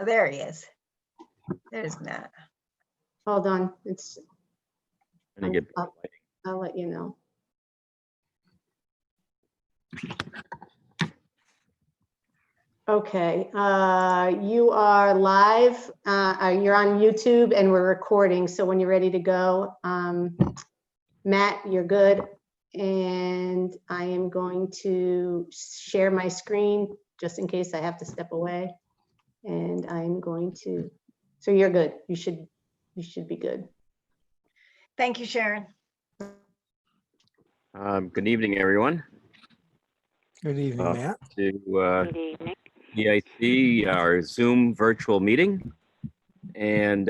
Oh, there he is. There's Matt. Hold on, it's, I think I'll let you know. Okay, you are live, you're on YouTube and we're recording, so when you're ready to go, Matt, you're good. And I am going to share my screen just in case I have to step away. And I'm going to, so you're good. You should be good. Thank you, Sharon. Good evening, everyone. Good evening, Matt. To Good evening. EIC, our Zoom virtual meeting. And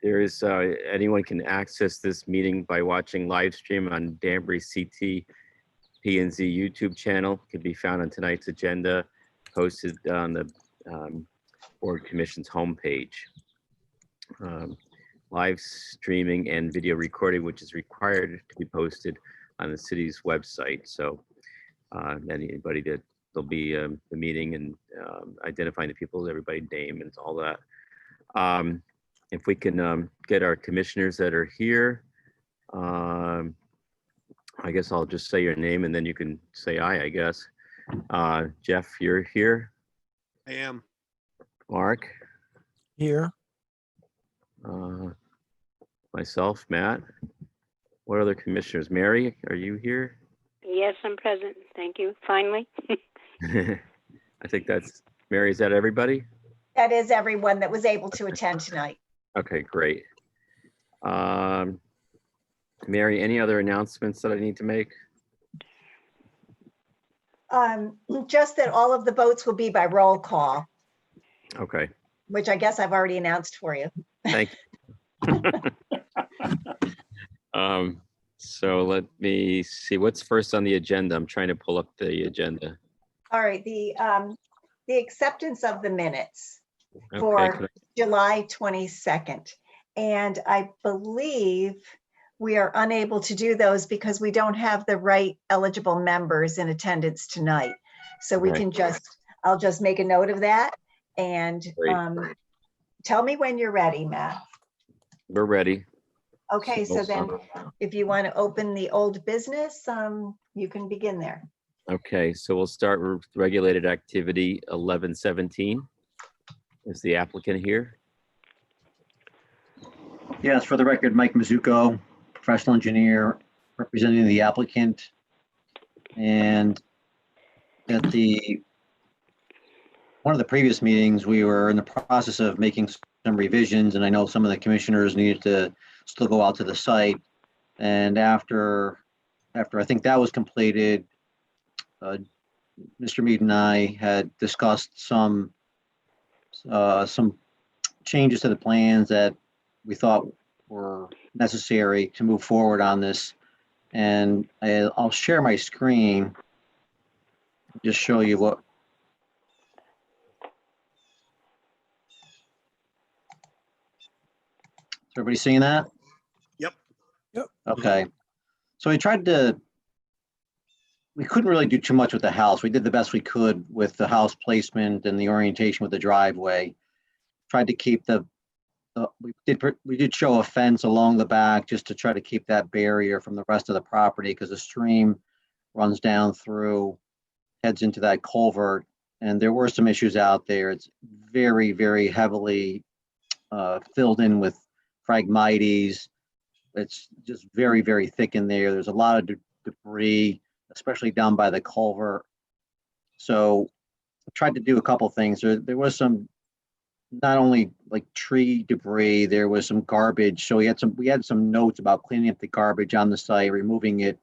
there is, anyone can access this meeting by watching live stream on Danbury CT P&Z YouTube channel. It can be found on tonight's agenda, posted on the Board Commission's homepage. Live streaming and video recording, which is required to be posted on the city's website. So anybody that there'll be the meeting and identifying the people, everybody name and all that. If we can get our commissioners that are here, I guess I'll just say your name and then you can say aye, I guess. Jeff, you're here. I am. Mark. Here. Myself, Matt. What other commissioners? Mary, are you here? Yes, I'm present. Thank you. Finally. I think that's, Mary, is that everybody? That is everyone that was able to attend tonight. Okay, great. Mary, any other announcements that I need to make? Just that all of the votes will be by roll call, Okay, which I guess I've already announced for you. thank you. So let me see, what's first on the agenda? I'm trying to pull up the agenda. All right, the acceptance of the minutes Okay, for July 22nd. And I believe we are unable to do those because we don't have the right eligible members in attendance tonight. So we Right. can I'll just make a note of that and Great. tell me when you're ready, Matt. We're ready. Okay, so then if you want to open the old business, you can begin there. Okay, so we'll start with regulated activity 1117. Is the applicant here? Yes, for the record, Mike Mizuko, professional engineer representing the applicant. And at one of the previous meetings, we were in the process of making some revisions, and I know some of the commissioners needed to still go out to the site. And after I think that was completed, Mr. Mead and I had discussed some changes to the plans that we thought were necessary to move forward on this. And I'll share my screen, just show you what. Is everybody seeing that? Yep. Yep. Okay. So we couldn't really do too much with the house. We did the best we could with the house placement and the orientation with the driveway. Tried to keep we did show a fence along the back just to try to keep that barrier from the rest of the property because the stream runs down through, heads into that culvert. And there were some issues out there. It's very, very heavily filled in with Phragmites. It's just very, very thick in there. There's a lot of debris, especially down by the culvert. So I tried to do a couple things. There was some, not only like tree debris, there was some garbage. So we had some notes about cleaning up the garbage on the site, removing it,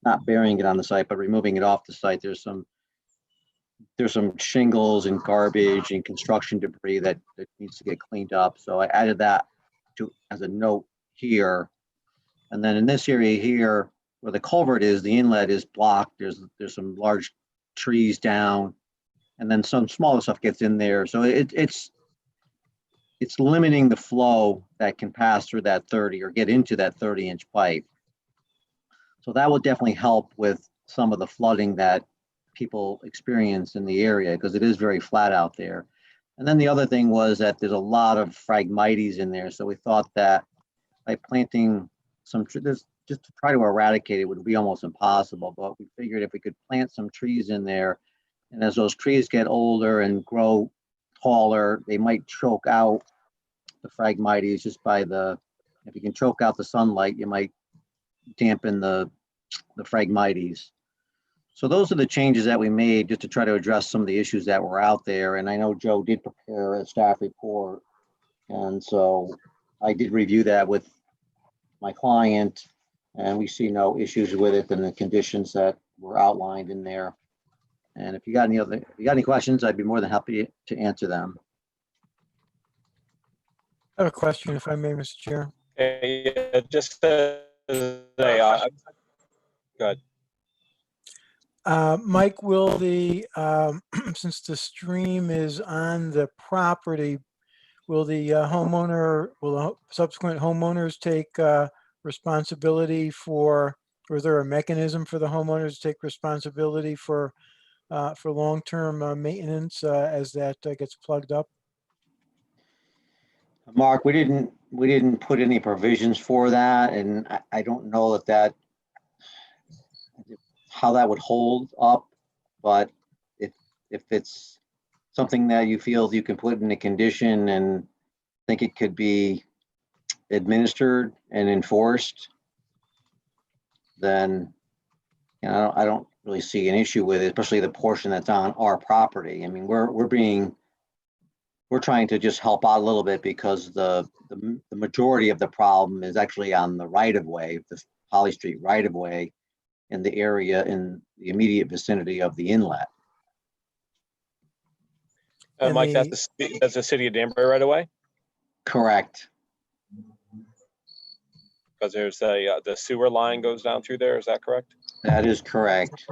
not burying it on the site, but removing it off the site. There's some shingles and garbage and construction debris that needs to get cleaned up. So I added that as a note here. And then in this area here, where the culvert is, the inlet is blocked. There's some large trees down, and then some smaller stuff gets in there. So it's limiting the flow that can pass through that 30 or get into that 30-inch pipe. So that will definitely help with some of the flooding that people experience in the area because it is very flat out there. And then the other thing was that there's a lot of Phragmites in there, so we thought that by planting just to try to eradicate it would be almost impossible, but we figured if we could plant some trees in there, and as those trees get older and grow taller, they might choke out the Phragmites just by if you can choke out the sunlight, you might dampen the Phragmites. So those are the changes that we made just to try to address some of the issues that were out there. And I know Joe did prepare a staff report. And so I did review that with my client, and we see no issues with it and the conditions that were outlined in there. And if you got any questions, I'd be more than happy to answer them. I have a question, if I may, Mr. Chair. Yeah, just go ahead. Mike, will since the stream is on the property, will the subsequent homeowners take responsibility or is there a mechanism for the homeowners to take responsibility for long-term maintenance as that gets plugged up? Mark, we didn't put any provisions for that, and I don't know how that would hold up, but if it's something that you feel you can put in a condition and think it could be administered and enforced, then I don't really see an issue with it, especially the portion that's on our property. I mean, we're trying to just help out a little bit because the majority of the problem is actually on the right of way, the Holly Street right of way, in the area in the immediate vicinity of the inlet. And Mike, that's the city of Danbury right away? Correct. Because there's the sewer line goes down through there, is that correct? That is correct.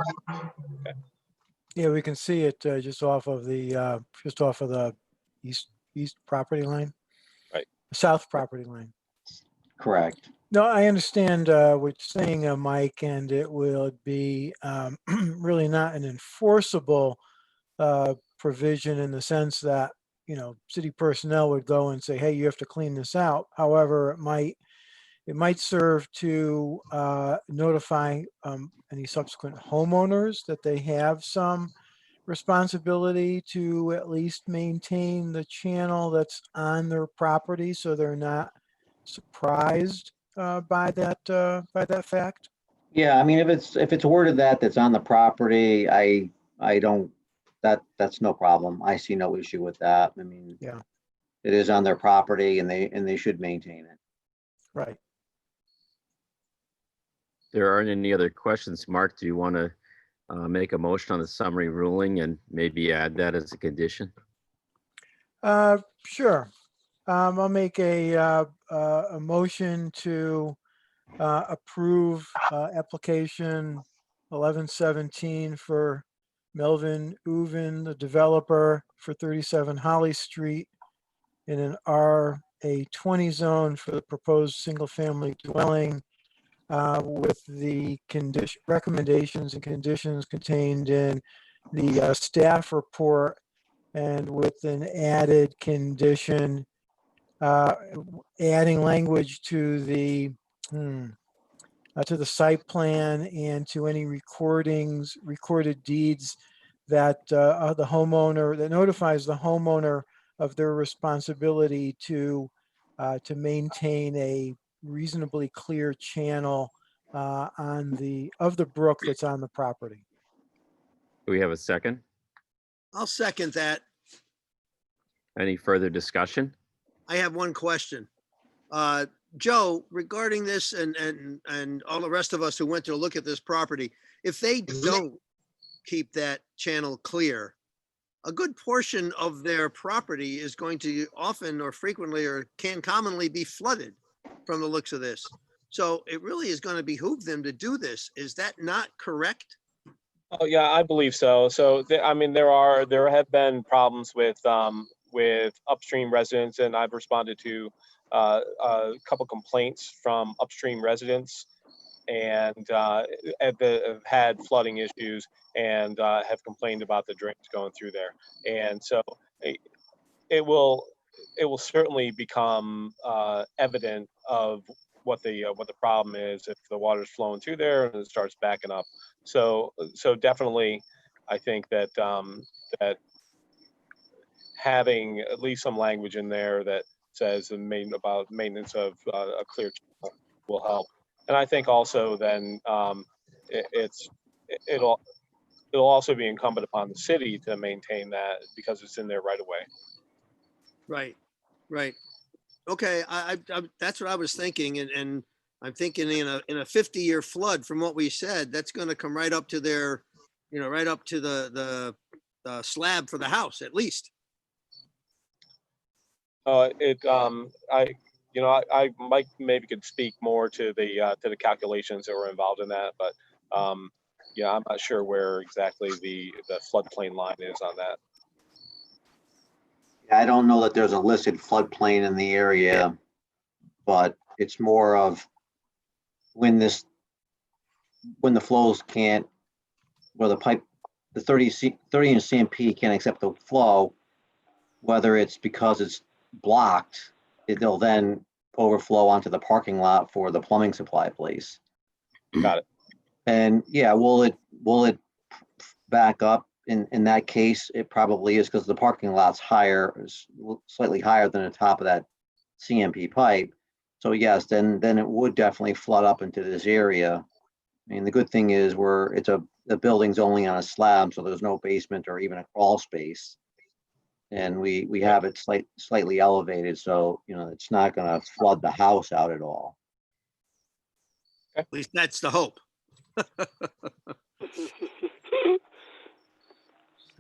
Yeah, we can see it just off of the east property line. Right. South property line. Correct. No, I understand what you're saying, Mike, and it will be really not an enforceable provision in the sense that, city personnel would go and say, hey, you have to clean this out. However, it might serve to notify any subsequent homeowners that they have some responsibility to at least maintain the channel that's on their property so they're not surprised by that fact. Yeah, I mean, if it's worded that's on the property, that's no problem. I see no issue with that. I mean, Yeah. It is on their property and they should maintain it. Right. There aren't any other questions. Mark, do you want to make a motion on the summary ruling and maybe add that as a condition? Sure. I'll make a motion to approve application 1117 for Melvin Uven, the developer, for 37 Holly Street in an RA20 zone for the proposed single-family dwelling with the recommendations and conditions contained in the staff report, and with an added condition adding language to the site plan and to any recorded deeds that the homeowner, that notifies the homeowner of their responsibility to maintain a reasonably clear channel of the brook that's on the property. Do we have a second? I'll second that. Any further discussion? I have one question. Joe, regarding this and all the rest of us who went to look at this property, if they don't keep that channel clear, a good portion of their property is going to often or frequently or can commonly be flooded from the looks of this. So it really is going to behoove them to do this. Is that not correct? Oh, yeah, I believe so. So, there have been problems with upstream residents, and I've responded to a couple complaints from upstream residents, and have had flooding issues and have complained about the drains going through there. And so it will certainly become evident of what the problem is if the water's flowing through there and it starts backing up. So definitely, I think that that having at least some language in there that says about maintenance of a clear channel will help. And I think also then it'll also be incumbent upon the city to maintain that because it's in there right away. Right, right. Okay, that's what I was thinking, and I'm thinking in a 50-year flood, from what we said, that's going to come right up to their, right up to the slab for the house, at least. Mike maybe could speak more to the calculations that were involved in that, but yeah, I'm not sure where exactly the floodplain line is on that. I don't know that there's a listed floodplain in the area, but it's more of when the flows can't, where the 30 inch CMP can't accept the flow, whether it's because it's blocked, they'll then overflow onto the parking lot for the plumbing supply place. Got it. And yeah, will it back up? In that case, it probably is, because the parking lot's slightly higher than the top of that CMP pipe. So yes, then it would definitely flood up into this area. I mean, the good thing is the building's only on a slab, so there's no basement or even a crawl space. And we have it slightly elevated, so it's not going to flood the house out at all. At least that's the hope.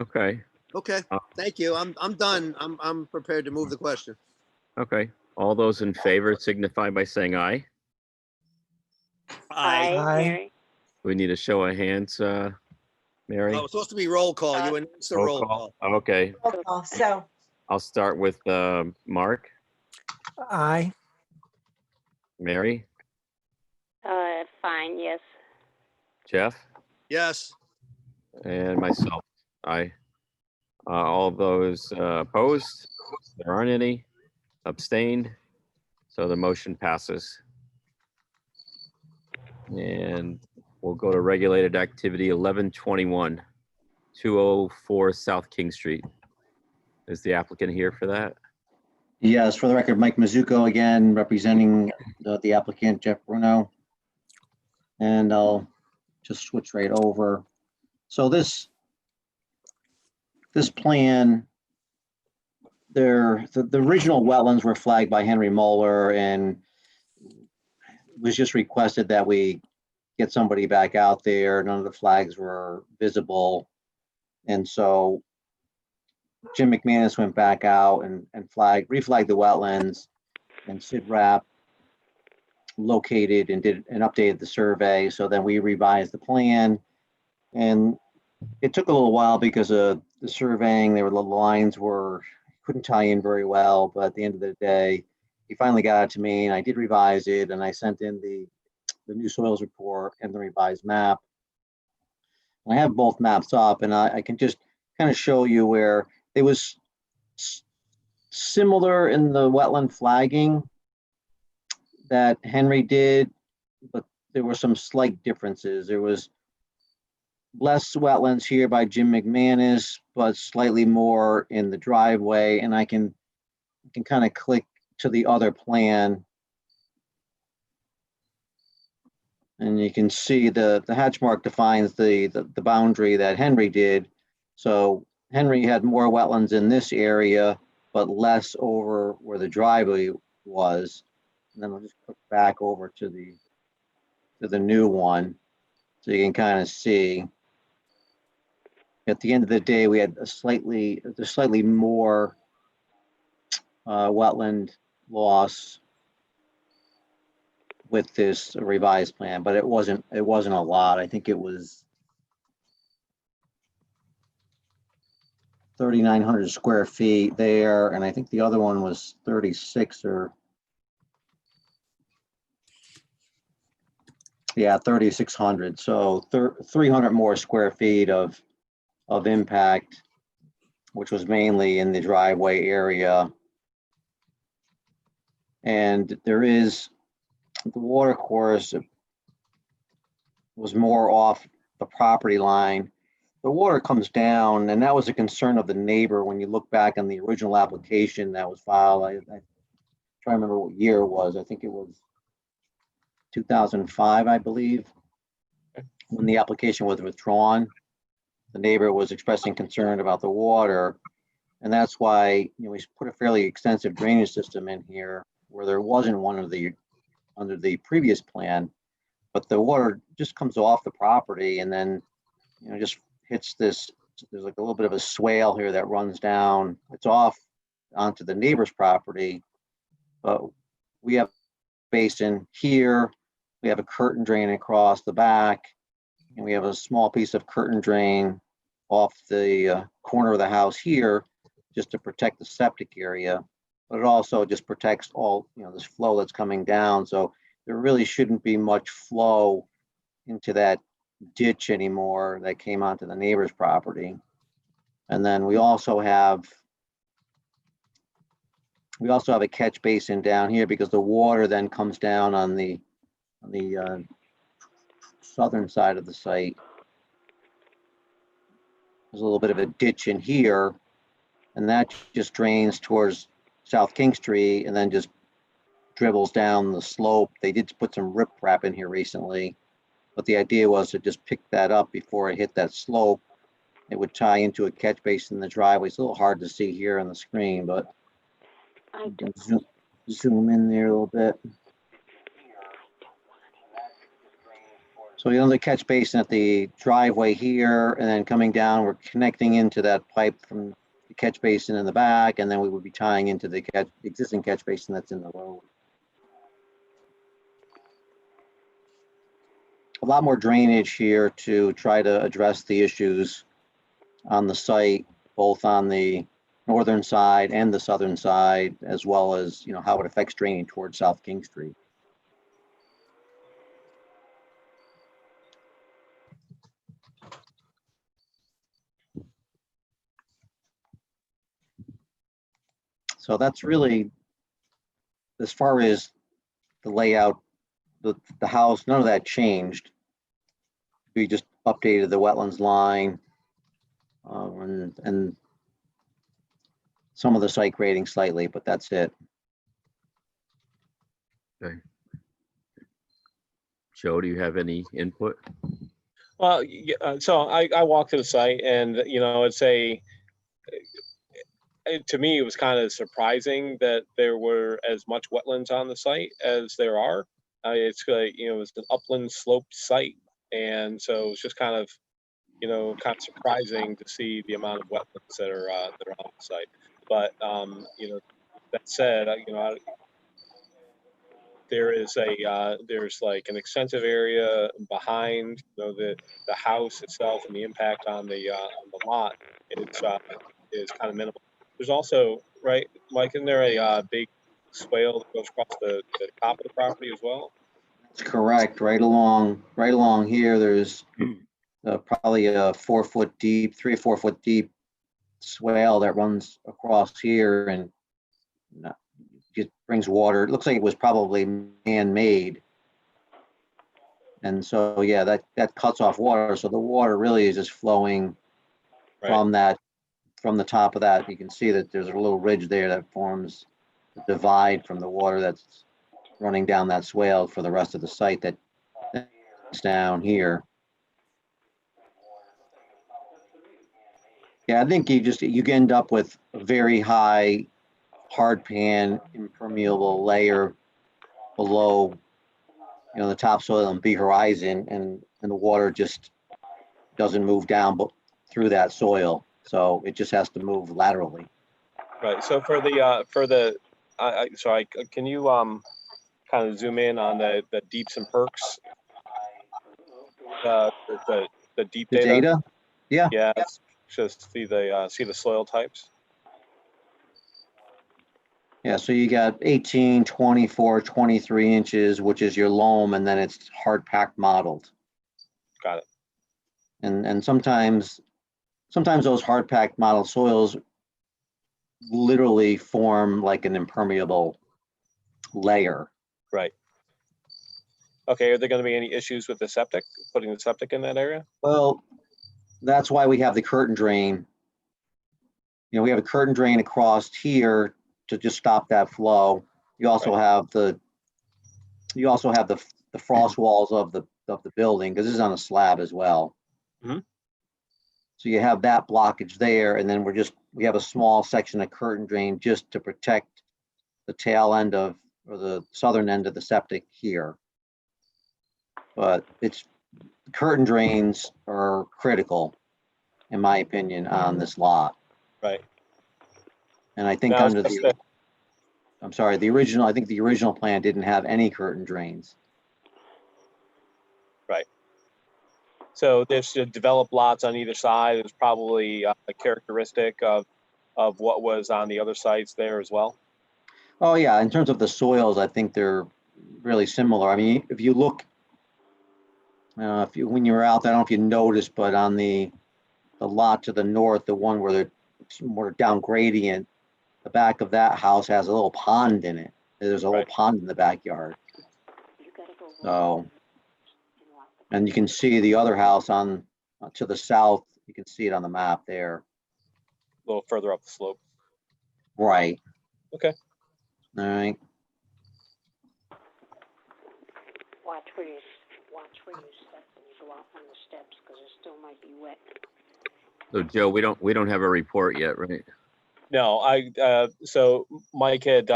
Okay, Okay, thank you. I'm done. I'm prepared to move the question. okay. All those in favor signify by saying aye. Aye, Aye. Mary. We need a show of hands, Mary. Oh, it's supposed to be roll call. You announced the roll call. Okay, Roll call. So I'll start with Mark, Aye. Mary, Fine, yes. Jeff, Yes. and myself. Aye. All those opposed? There aren't any. Abstained? So the motion passes. And we'll go to regulated activity 1121, 204 South King Street. Is the applicant here for that? Yes, for the record, Mike Mizuko again, representing the applicant, Jeff Bruno. And I'll just switch right over. So this plan, the original wetlands were flagged by Henry Moeller, and it was just requested that we get somebody back out there. None of the flags were visible. And so Jim McManus went back out and reflagged the wetlands, and SIDRAP located and updated the survey. So then we revised the plan, and it took a little while because of the surveying. The lines couldn't tie in very well, but at the end of the day, he finally got it to me, and I did revise it, and I sent in the new soils report and the revised map. And I have both maps up, and I can just kind of show you where it was similar in the wetland flagging that Henry did, but there were some slight differences. There was less wetlands here by Jim McManus, but slightly more in the driveway. And I can kind of click to the other plan, and you can see the hatch mark defines the boundary that Henry did. So Henry had more wetlands in this area, but less over where the driveway was. And then I'll just click back over to the new one, so you can kind of see. At the end of the day, we had slightly more wetland loss with this revised plan, but it wasn't a lot. I think it was 3,900 square feet there, and I think the other one was 36 or 3,600. So 300 more square feet of impact which was mainly in the driveway area. And there is, the water course was more off the property line. The water comes down, and that was a concern of the neighbor when you look back on the original application that was filed. I try to remember what year it was. I think it was 2005, I believe, when the application was withdrawn. The neighbor was expressing concern about the water, and that's why, you know, we put a fairly extensive drainage system in here where there wasn't one of the under the previous plan, but the water just comes off the property and then, you know, just hits this. There's like a little bit of a swale here that runs down. It's off onto the neighbor's property, but we have basin here. We have a curtain drain across the back, and we have a small piece of curtain drain off the corner of the house here, just to protect the septic area. But it also just protects all, you know, this flow that's coming down. So there really shouldn't be much flow into that ditch anymore that came onto the neighbor's property. And then we also have a catch basin down here because the water then comes down on the southern side of the site. There's a little bit of a ditch in here, and that just drains towards South King Street and then just dribbles down the slope. They did put some riprap in here recently, but the idea was to just pick that up before it hit that slope. It would tie into a catch basin in the driveway. It's a little hard to see here on the screen, but I you can don't, zoom in there a little bit. So you know the catch basin at the driveway here, and then coming down, we're connecting into that pipe from the catch basin in the back, and then we would be tying into the existing catch basin that's in the road. A lot more drainage here to try to address the issues on the site, both on the northern side and the southern side, as well as, you know, how it affects draining towards South King Street. So that's really, as far as the layout, the house, none of that changed. We just updated the wetlands line and some of the site grading slightly, but that's it. Okay. Joe, do you have any input? Well, so I walked to the site and, you know, to me, it was kind of surprising that there were as much wetlands on the site as there are. It's like, you know, it's an upland sloped site. And so it's just kind of, you know, kind of surprising to see the amount of wetlands that are on the site. But, you know, that said, you know, there's like an extensive area behind, you know, the house itself, and the impact on the lot is kind of minimal. There's also, right, Mike, isn't there a big swale that goes across the top of the property as well? That's correct. Right along here, there's probably a 4 foot deep, 3 or 4 foot deep swale that runs across here and it brings water. It looks like it was probably man-made. And so, yeah, that cuts off water. So the water really is just flowing from the top of that. You can see that there's a little ridge there that forms a divide from the water that's running down that swale for the rest of the site that's down here. Yeah, I think you end up with a very high hard pan impermeable layer below, you know, the topsoil and B horizon, and the water just doesn't move down through that soil. So it just has to move laterally. Right. So can you kind of zoom in on the deeps and perks? The deep The data? Yeah. Yeah. Just see the soil types. Yeah, so you got 18, 24, 23 inches, which is your loam, and then it's hard packed modeled. Got it. And sometimes sometimes those hard packed model soils literally form like an impermeable layer. Right. Okay, are there going to be any issues with the septic, putting the septic in that area? Well, that's why we have the curtain drain. You know, we have a curtain drain across here to just stop that flow. You also have the frost walls of the building, because this is on a slab as well. Mhm. So you have that blockage there, and then we have a small section of curtain drain just to protect the tail end of, or the southern end of the septic here. But curtain drains are critical, in my opinion, on this lot. Right. And I think Now, under just the, I'm sorry, I think the original plan didn't have any curtain drains. So there's developed lots on either side. It's probably a characteristic of what was on the other sites there as well. Oh, yeah, in terms of the soils, I think they're really similar. I mean, if you look, when you were out there, I don't know if you noticed, but on the lot to the north, the one where it's more down gradient, the back of that house has a little pond in it. There's a little Right. pond in the backyard. So, and you can see the other house on to the south. You can see it on the map there. A little further up the slope. Right. Okay. All right. Watch where you step when you go out on the steps, because it still might be wet. So Joe, we don't have a report yet, right? No, so Mike had,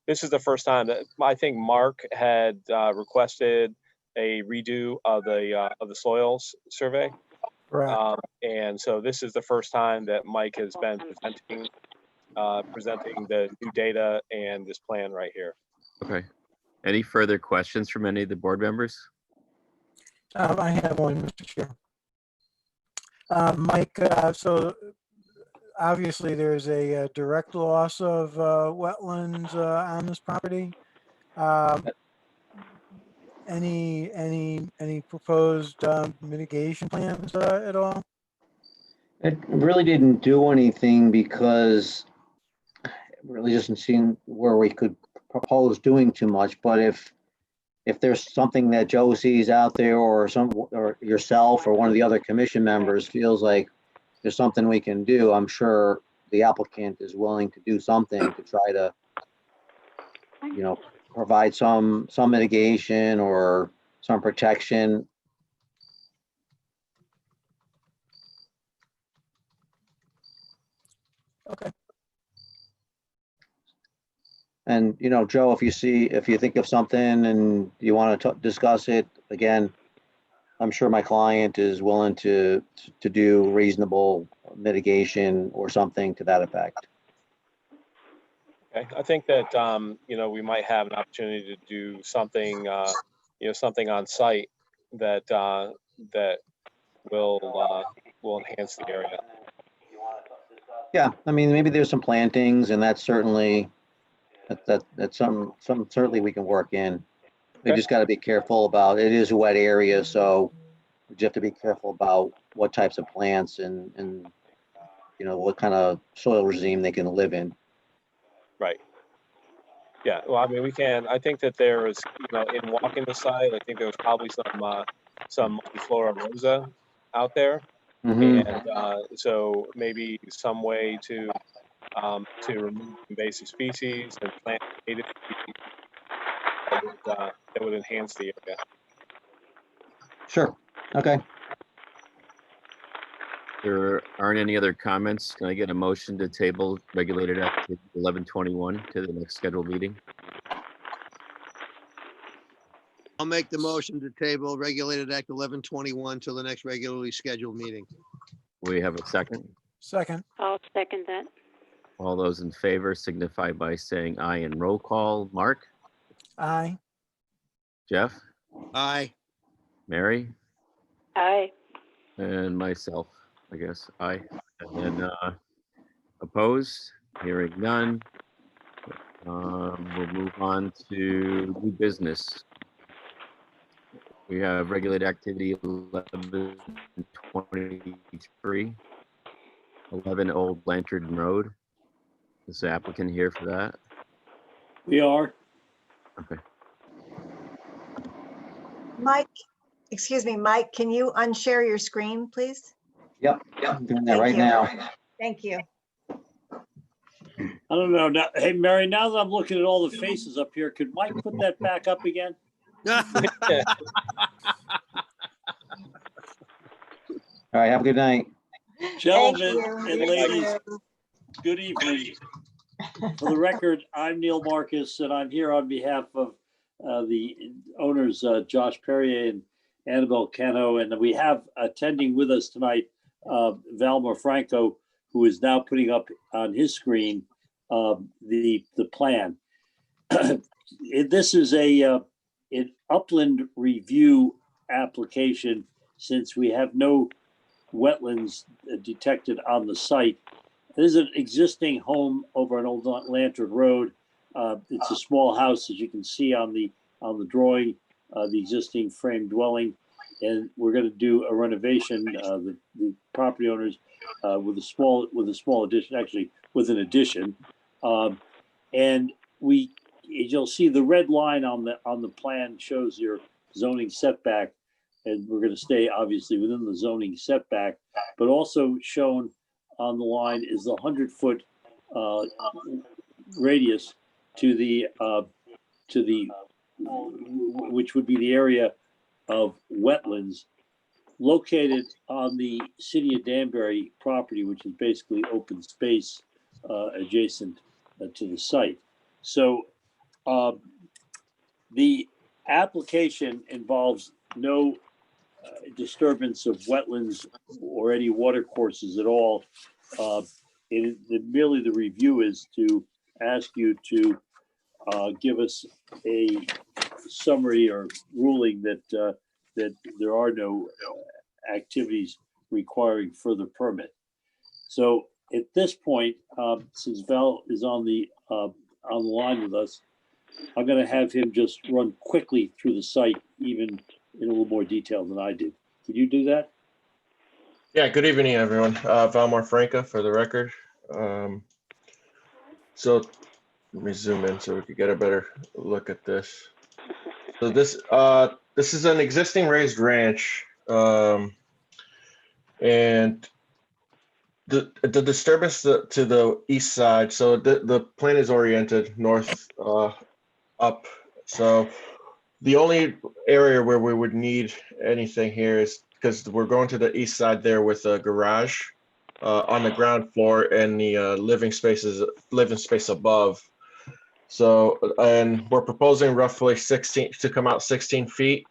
this is the first time that I think Mark had requested a redo of the soils survey. Right. And so this is the first time that Mike has been presenting the new data and this plan right here. Okay. Any further questions from any of the board members? I have one, Mr. Chair. Mike, so obviously there's a direct loss of wetlands on this property. Any proposed mitigation plans at all? It really didn't do anything because it really doesn't seem where we could propose doing too much. But if there's something that Joe sees out there, or yourself or one of the other commission members feels like there's something we can do, I'm sure the applicant is willing to do something to try to, provide some mitigation or some protection. Okay. And, Joe, if you think of something and you want to discuss it, again, I'm sure my client is willing to do reasonable mitigation or something to that effect. Okay, I think that, we might have an opportunity to do something, something on site that will enhance the area. Yeah, I mean, maybe there's some plantings, and that's certainly, that's some certainly we can work in. We Okay. just got to be careful about, it is a wet area, so we just have to be careful about what types of plants and what kind of soil regime they can live in. Right. Yeah, well, I mean, I think that there is, in walking the site, I think there was probably some Multiflora rosa out there. Mhm. And so maybe some way to remove invasive species and plant native species that would enhance the area. Sure, okay. There aren't any other comments. Can I get a motion to table regulated activity 1121 to the next scheduled meeting? I'll make the motion to table regulated act 1121 till the next regularly scheduled meeting. We have a second. Second. I'll second that. All those in favor signify by saying aye and roll call. Mark, Aye. Jeff, Aye. Mary, Aye. and myself, I guess, aye. And then opposed, hearing none. We'll move on to new business. We have regulated activity 1123. 11 Old Blanchard Road. Is the applicant here for that? We are. Okay. Mike, excuse me, Mike, can you unshare your screen, please? Yep, I'm doing that Thank right you. now. Thank you. I don't know. Now, hey, Mary, now that I'm looking at all the faces up here, could Mike put that back up again? All right, have a good night. Thank Gentlemen you. and You ladies, too. good evening. For the record, I'm Neil Marcus, and I'm here on behalf of the owners, Josh Perrier and Annabelle Cano, and we have attending with us tonight, Valmor Franco, who is now putting up on his screen the plan. This is an upland review application, since we have no wetlands detected on the site. There's an existing home over on Old Lantern Road. It's a small house, as you can see on the drawing, the existing frame dwelling. And we're going to do a renovation, the property owners, with a small addition, actually with an addition. And you'll see the red line on the plan shows your zoning setback. And we're going to stay obviously within the zoning setback, but also shown on the line is the 100-foot radius to the which would be the area of wetlands located on the City of Danbury property, which is basically open space adjacent to the site. So the application involves no disturbance of wetlands or any water courses at all. Merely the review is to ask you to give us a summary or ruling that there are no activities requiring further permit. So at this point, since Val is on the line with us, I'm going to have him just run quickly through the site, even in a little more detail than I did. Could you do that? Yeah, good evening, everyone. Valmor Franca for the record. So let me zoom in so we could get a better look at this. So this is an existing raised ranch, and the disturbance to the east side. So the plan is oriented north up. So the only area where we would need anything here is because we're going to the east side there with a garage on the ground floor and the living space above. So, and we're proposing roughly 16 to come out 16 feet,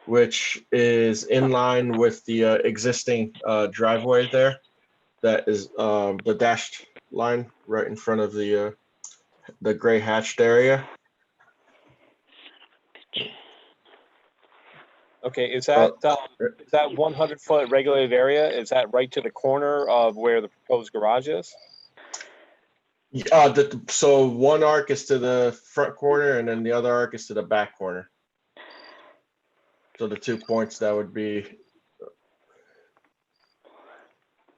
which is in line with the existing driveway there. That is the dashed line right in front of the gray hatched area. Okay, is that 100-foot regulated area? Is that right to the corner of where the proposed garage is? So one arc is to the front corner and then the other arc is to the back corner. So the 2 points that would be.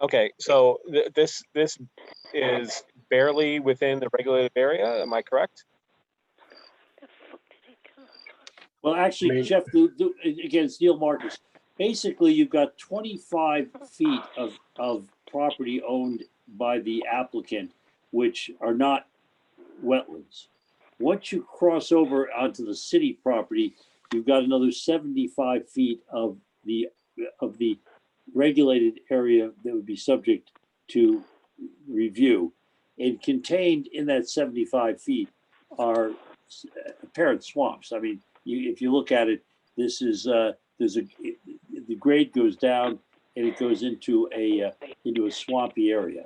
Okay, so this is barely within the regulated area, am I correct? Well, actually, Jeff, again, it's Neil Marcus. Basically, you've got 25 feet of property owned by the applicant, which are not wetlands. Once you cross over onto the city property, you've got another 75 feet of the regulated area that would be subject to review. And contained in that 75 feet are apparent swamps. I mean, if you look at it, this is the grade goes down and it goes into a swampy area.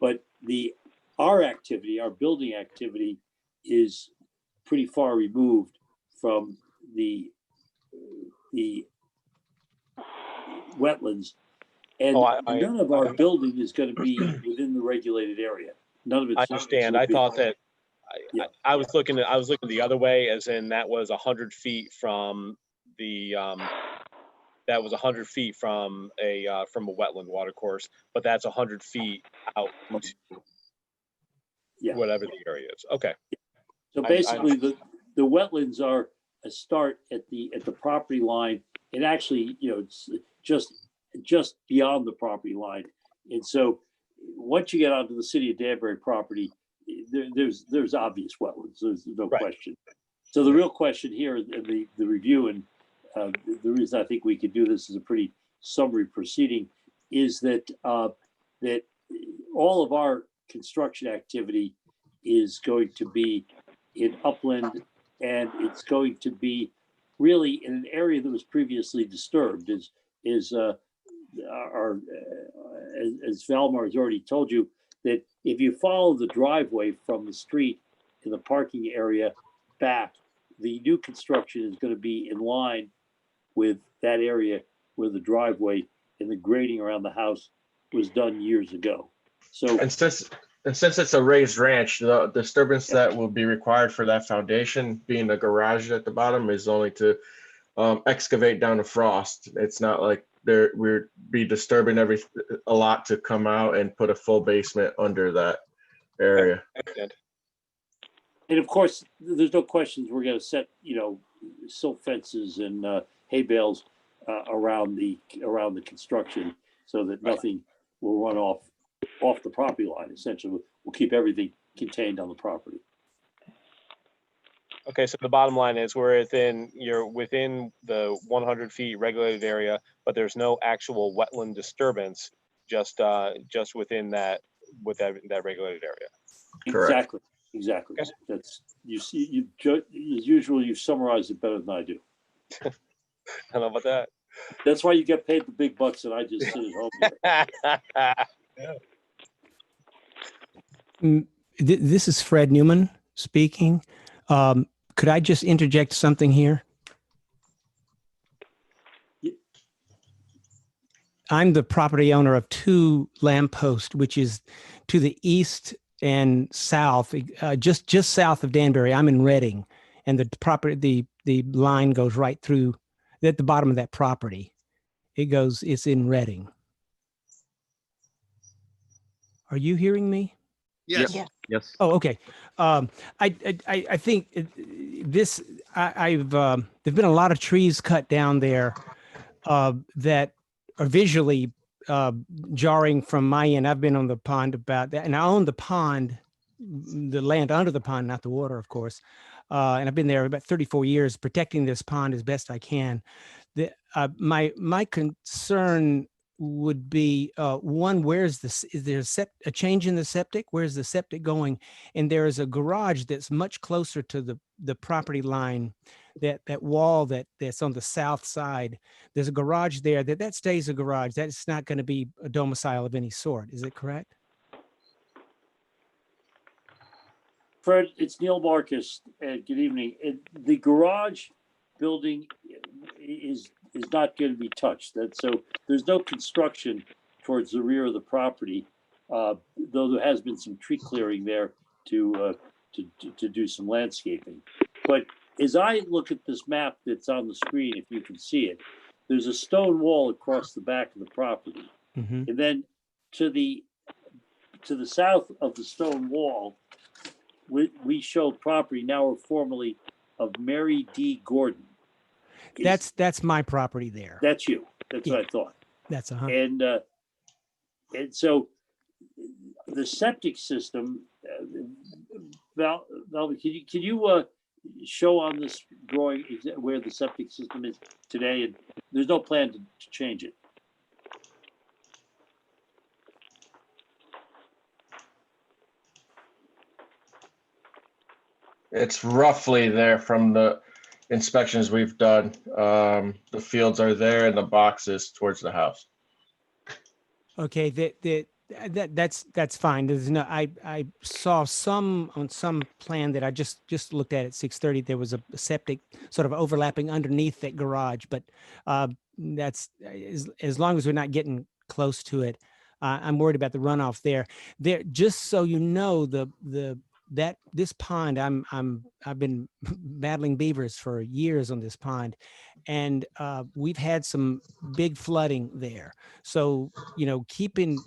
But our building activity is pretty far removed from the wetlands. And none of our building is going to be within the regulated area. None of it. I understand. I thought that I was looking the other way, as in that was 100 feet from the that was 100 feet from a wetland water course, but that's 100 feet out to Yeah. whatever the area is. Okay. So I- basically, the wetlands are a start at the property line, and actually, it's just beyond the property line. And so, once you get onto the city of Danbury property, there's obvious wetlands. There's no Right. question. So the real question here, the review, and the reason I think we could do this as a pretty summary proceeding, is that that all of our construction activity is going to be in upland, and it's going to be really in an area that was previously disturbed. As Valmar has already told you, that if you follow the driveway from the street in the parking area back, the new construction is going to be in line with that area where the driveway and the grading around the house was done years ago. So And since it's a raised ranch, the disturbance that will be required for that foundation, being the garage at the bottom, is only to excavate down to frost. It's not like we'd be disturbing a lot to come out and put a full basement under that area. Understand. And of course, there's no questions, we're gonna set, silt fences and hay bales around the construction so that nothing will run off the property line. Essentially, we'll keep everything contained on the property. Okay, so the bottom line is you're within the 100 feet regulated area, but there's no actual wetland disturbance just within that regulated area. Correct. Exactly. Okay. That's, as usual, you summarized it better than I do. I don't know about that. That's why you get paid the big bucks and I just sit at home. This is Fred Newman speaking. Could I just interject something here? Yeah. I'm the property owner of 2 lampposts, which is to the east and south, just south of Danbury. I'm in Reading, and the line goes right through at the bottom of that property. It's in Reading. Are you hearing me? Yes. Yeah. Yes. Oh, okay. I think there's been a lot of trees cut down there that are visually jarring from my end. I've been on the pond about that, and I own the pond, the land under the pond, not the water, of course. And I've been there about 34 years, protecting this pond as best I can. My concern would be one, is there a change in the septic? Where's the septic going? And there is a garage that's much closer to the property line, that wall that's on the south side. There's a garage there that stays a garage. That's not going to be a domicile of any sort. Is it correct? Fred, it's Neil Marcus. Good evening. The garage building is not going to be touched. So there's no construction towards the rear of the property, though there has been some tree clearing there to do some landscaping. But as I look at this map that's on the screen, if you can see it, there's a stone wall across the back of the property. Mm-hmm. And then to the south of the stone wall, we show property now or formerly of Mary D. Gordon. That's my property there. That's you. That's what I thought. That's And so the septic system, Val, can you show on this drawing where the septic system is today? And there's no plan to change it. It's roughly there from the inspections we've done. The fields are there and the boxes towards the house. Okay, that's fine. There's no. I saw on some plan that I just looked at 6:30. There was a septic sort of overlapping underneath that garage, but that's as long as we're not getting close to it. I'm worried about the runoff there. Just so you know, the this pond, I've been battling beavers for years on this pond, and we've had some big flooding there. So keeping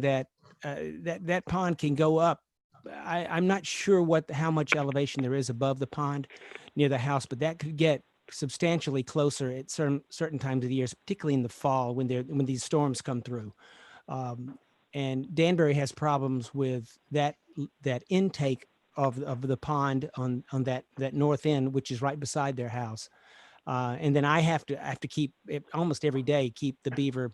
that that pond can go up. I'm not sure how much elevation there is above the pond near the house, but that could get substantially closer at certain times of the year, particularly in the fall when these storms come through. And Danbury has problems with that intake of the pond on that north end, which is right beside their house. And then I have to keep it almost every day, keep the beaver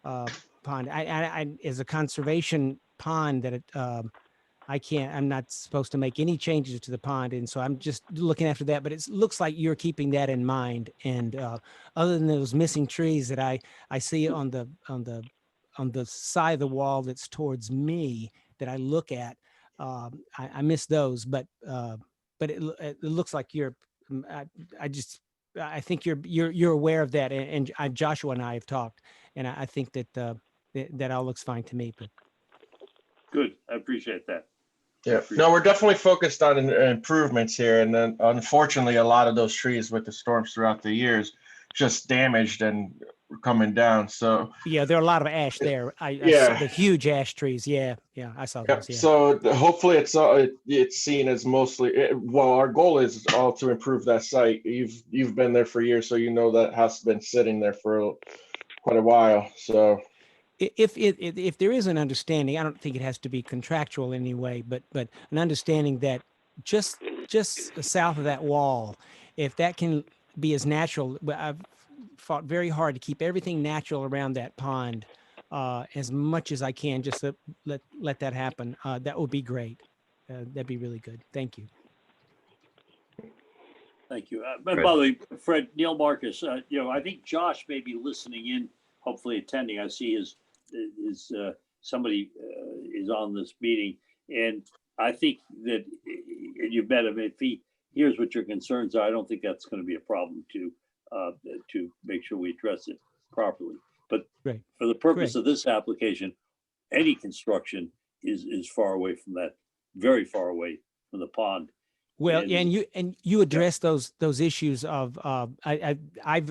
pond. I as a conservation pond that I'm not supposed to make any changes to the pond. And so I'm just looking after that, but it looks like you're keeping that in mind. And other than those missing trees that I see on the side of the wall that's towards me that I look at, I miss those, but it looks like I think you're aware of that. And Joshua and I have talked, and I think that all looks fine to me, but. Good, I appreciate that. Yeah, no, we're definitely focused on improvements here. And then unfortunately, a lot of those trees with the storms throughout the years just damaged and coming down. So yeah, there are a lot of ash there. I saw the huge ash trees. Yeah, I saw those. Yeah. So hopefully it's seen as mostly, well, our goal is all to improve that site. You've been there for years, so you know that house has been sitting there for quite a while. So if there is an understanding, I don't think it has to be contractual in any way, but an understanding that just south of that wall, if that can be as natural, I've fought very hard to keep everything natural around that pond as much as I can, just to let that happen. That would be great. That'd be really good. Thank you. Thank you. By the way, Fred, Neil Marcus, I think Josh may be listening in, hopefully attending. I see somebody is on this meeting, and I think that you've met him. If he hears what your concerns are, I don't think that's going to be a problem to make sure we address it properly. But for the purpose of this application, any construction is far away from that, very far away from the pond. Well, and you address those issues of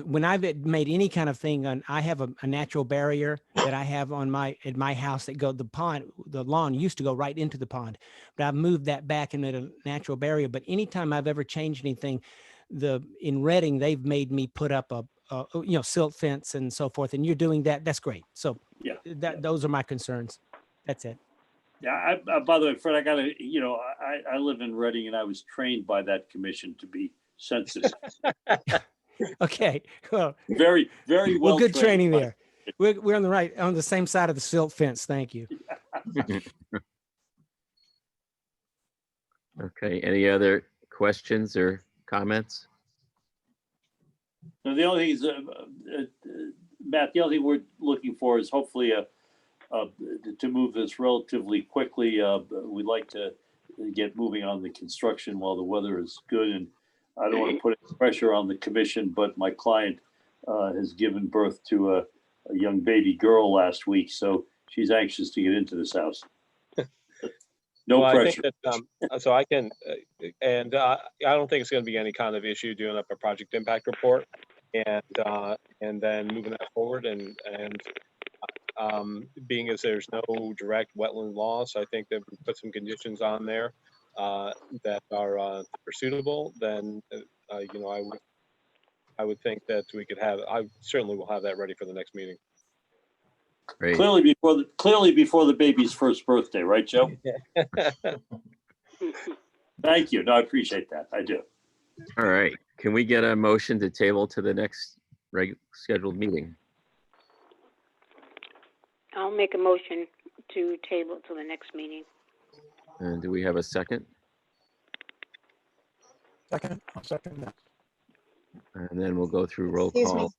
when I've made any kind of thing I have a natural barrier that I have in my house that the lawn used to go right into the pond, but I've moved that back and made a natural barrier. But anytime I've ever changed anything, in Reading, they've made me put up a silt fence and so forth, and you're doing that. That's great. So those are my concerns. That's it. Yeah, by the way, Fred, I gotta, I live in Reading, and I was trained by that commission to be sensitive. Okay, well, very, very well. Good training there. We're on the same side of the silt fence. Thank you. Okay, any other questions or comments? No, the only thing is, Matt, the only thing we're looking for is hopefully to move this relatively quickly. We'd like to get moving on the construction while the weather is good, and I don't want to put any pressure on the commission, but my client has given birth to a young baby girl last week, so she's anxious to get into this house. No pressure. I think that, so I can, and I don't think it's going to be any kind of issue doing up a project impact report and then moving that forward and being as there's no direct wetland loss, I think that we put some conditions on there that are suitable. Then I would think that we could have. I certainly will have that ready for the next meeting. Great. Clearly before the baby's first birthday, right, Joe? Thank you. No, I appreciate that. I do. All right. Can we get a motion to table to the next scheduled meeting? I'll make a motion to table to the next meeting. And do we have a second? Second, I'll second that. And then we'll go through roll Excuse me. call.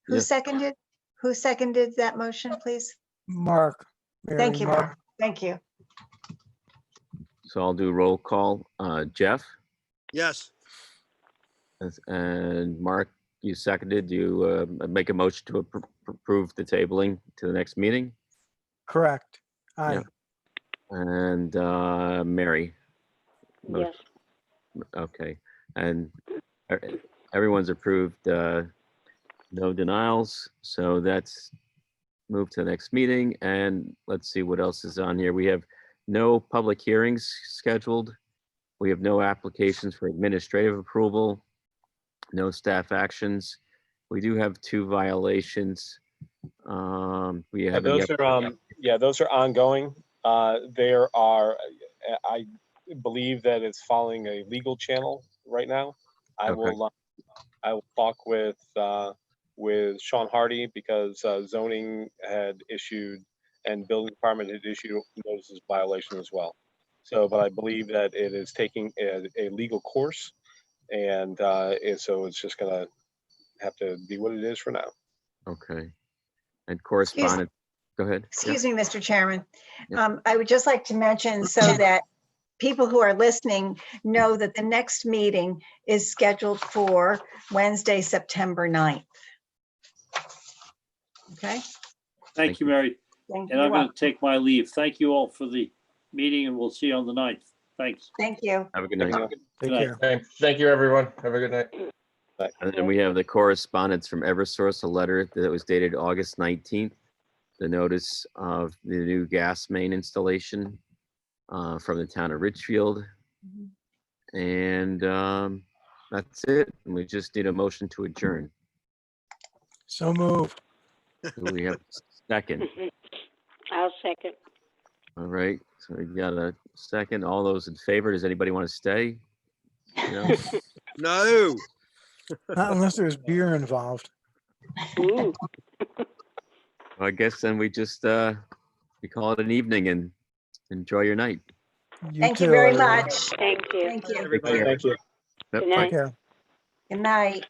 Who Yeah. seconded? Who seconded that motion, please? Mark. Thank you, Mark. Mark. Thank you. So I'll do roll call. Jeff Yes. and Mark, you seconded. You make a motion to approve the tabling to the next meeting? Correct. Aye. Yeah. And Mary? Yes. Okay, and everyone's approved, no denials, so that's moved to the next meeting, and let's see what else is on here. We have no public hearings scheduled. We have no applications for administrative approval, no staff actions. We do have 2 violations. We Yeah, have. those are ongoing. There are, I believe that it's following a legal channel right now. I Okay. will talk with Sean Hardy because zoning had issued and building department had issued notices of violation as well. So, but I believe that it is taking a legal course, and so it's just gonna have to be what it is for now. Okay. And correspondence, go ahead. Yeah. Excuse me, Mr. Chairman. Yeah. I would just like to mention so that people who are listening know that the next meeting is scheduled for Wednesday, September 9th. Okay? Thank you, Mary. Thank And you. I'm going to take my leave. Thank you all for the meeting, and we'll see you on the 9th. Thanks. Thank you. Have a good night. Take night. care. Thank you, everyone. Have a good night. And then we have the correspondence from Eversource, a letter that was dated August 19th. The notice of the new gas main installation from the town of Richfield. And that's it. And we just need a motion to adjourn. So moved. Do we have a second? I'll second. All right, so we got a second. All those in favor, does anybody want to stay? No? No. Not unless there's beer involved. Ooh. I guess then we just, we call it an evening and enjoy your night. Thank you too, very everyone. much. Thank you. Thank you. Everybody. Thank you. Yep, Good bye. night. Take care. Good night.